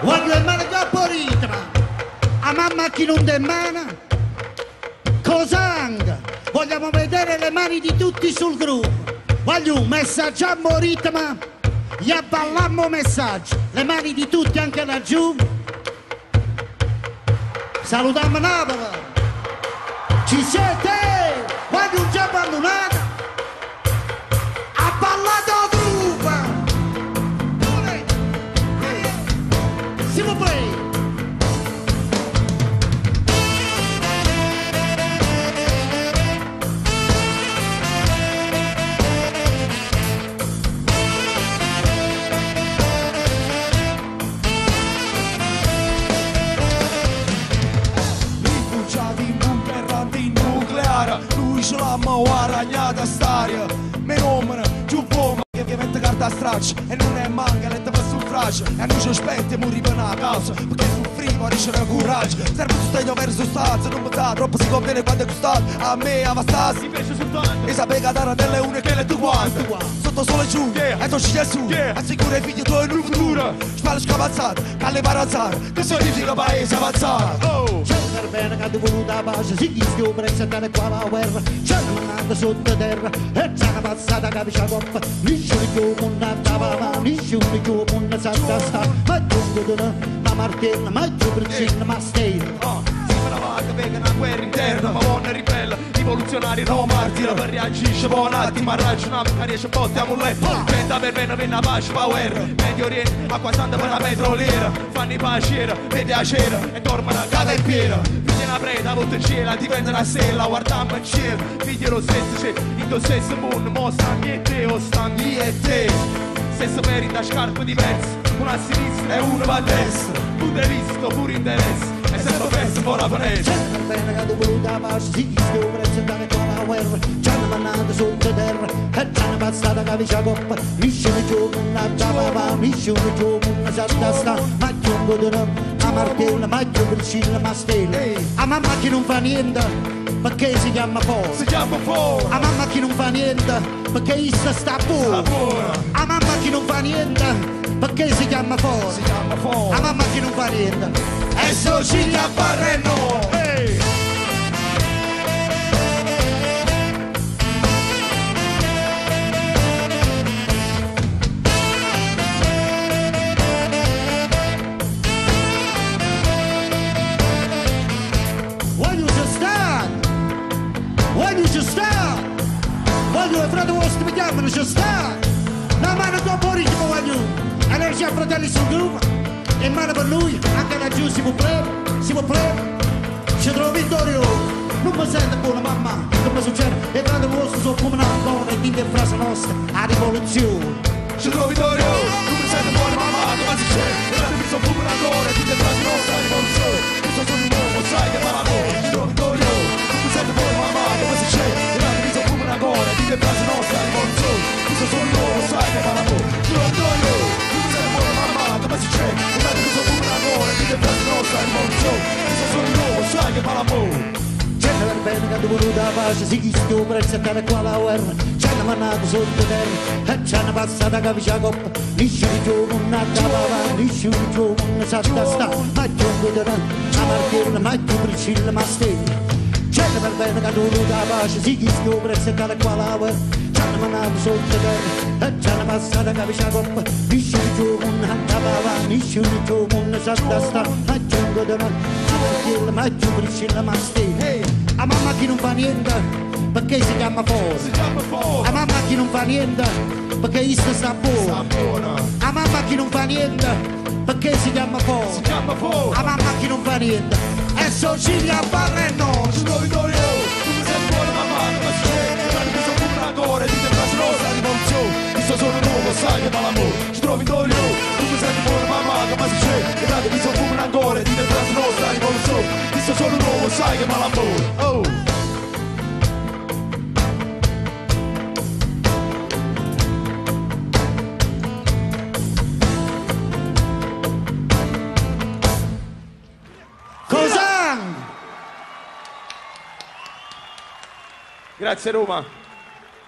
Voglio il male troppo ritmo, a mamma chi non te mana, cosang, vogliamo vedere le mani di tutti sul gruppo. Voglio un messaggio a ritmo, gli abballammo messaggio, le mani di tutti anche laggiù. Salutiamo Napoli, ci siete? Voglio un già abbandonato, ha ballato gruppo. S'il vous plaît. Rifugiati in bunker antinucleare, lui ce l'ha aragnata a staria. Me nomina, giù fuoco, che mette carta a straccio e non è manca, letta per suffragio. E a noi ci aspetta e moriamo a causa, perché soffrivo, riceve coraggio. Serve sostegno per sostanza, non mi dà, troppo si conviene quando è costato. A me, a Vastassi, invece soltanto. E sapere che dare delle une che le tu quante. Sotto sole giù, e tu ci su, assicura i figli tuoi in un futuro. Spalle scavazzate, calle parazzate, che significa paese avanzato. C'è per bene che tu voluto la pace, si chi schiuma e settare qua la guerra. C'è una manata sottoterra, e c'è una passata che c'è coppa. Nessuno più munna tavava, nessuno più munna satta sta. Ma giungo d'una, ma martella, ma giù bricina, ma stella. Sembra vaga, vega una guerra interna, ma buona ribella. Rivoluzionari, no martira, per reagisce, buon attimo, ma ragionamo, che riesce a botte a mulletto. Venta per bene, viene a pace, power. Medio Oriente, acqua santa per la petroliera. Fanno i paciera, vede a cera, e dormono a casa in piena. Figli una preda, volta in cielo, dipende da stella, guardiamo in cielo. Figli lo stesso, c'è, in tuo stesso mondo, mo stanno e te, o stanno e te. Stesso peri da scarpe diverse, una a sinistra e uno va a destra. Punto di vista, pure interesse, e sempre presto fuori la finestra. C'è per bene che tu voluto la pace, si chi schiuma e settare qua la guerra. C'è una manata sottoterra, e c'è una passata che c'è coppa. Nessuno più munna tavava, nessuno più munna satta sta. Ma giungo d'una, ma martella, ma giù bricina, ma stella. A mamma che non fa niente, perché si chiama fuori. Si chiama fuori. A mamma che non fa niente, perché issa sta buona. A mamma che non fa niente, perché si chiama fuori. Si chiama fuori. A mamma che non fa niente, E so ci apparreno. voglio ci stare, voglio ci stare, voglio i fratelli vostri mi chiamano ci stare. La mano dopo ritmo voglio, energia fratelli sul gruppo, e mano per lui, anche laggiù si può prendere, ci trovo vittorioso. Non mi sento buona mamma, non mi succede, e fratelli vostri sono come una buona e dite frase nostra, a rivoluzione. Ci trovo Vittorio, tu mi senti buona mamma, come si c'è? E la mi sono pure ancora, ti te frasi nostra rivoluzione. Io sono un uomo, sai che parla noi. Ci trovo Vittorio, tu mi senti buona mamma, come si c'è? E la mi sono pure ancora, ti te frasi nostra rivoluzione. Io sono un uomo, sai che parla noi. Ci trovo Vittorio, tu mi senti buona mamma, come si c'è? E la mi sono pure ancora, ti te frasi nostra rivoluzione. Io sono un uomo, sai che parla noi. C'è per bene che tu voluto la pace, si chi schiuma e settare qua la guerra. C'è una manata sottoterra, e c'è una passata che c'è coppa. Nessuno più munna tavava, nessuno più munna satta sta. Ma giungo d'una, ma martella, ma giù bricina, ma stella. C'è per bene che tu voluto la pace, si chi schiuma e settare qua la guerra. C'è una manata sottoterra, e c'è una passata che c'è coppa. Nessuno più munna tavava, nessuno più munna satta sta. Ma giungo d'una, ma martella, ma giù bricina, ma stella. A mamma che non fa niente, perché si chiama fuori. Si chiama fuori. A mamma che non fa niente, perché issa sta buona. Sta buona. A mamma che non fa niente, perché si chiama fuori. Si chiama fuori. A mamma che non fa niente, e Sicilia parla e no. Ci trovo Vittorio, tu mi senti buona mamma, come si c'è? E la mi sono pure ancora, ti te frasi nostra rivoluzione. Io sono un uomo, sai che parla amore. Ci trovo Vittorio, tu mi senti buona mamma, come si c'è? E la mi sono pure ancora, ti te frasi nostra rivoluzione. Io sono un uomo, sai che parla amore. Oh! Cos'è? Grazie Roma.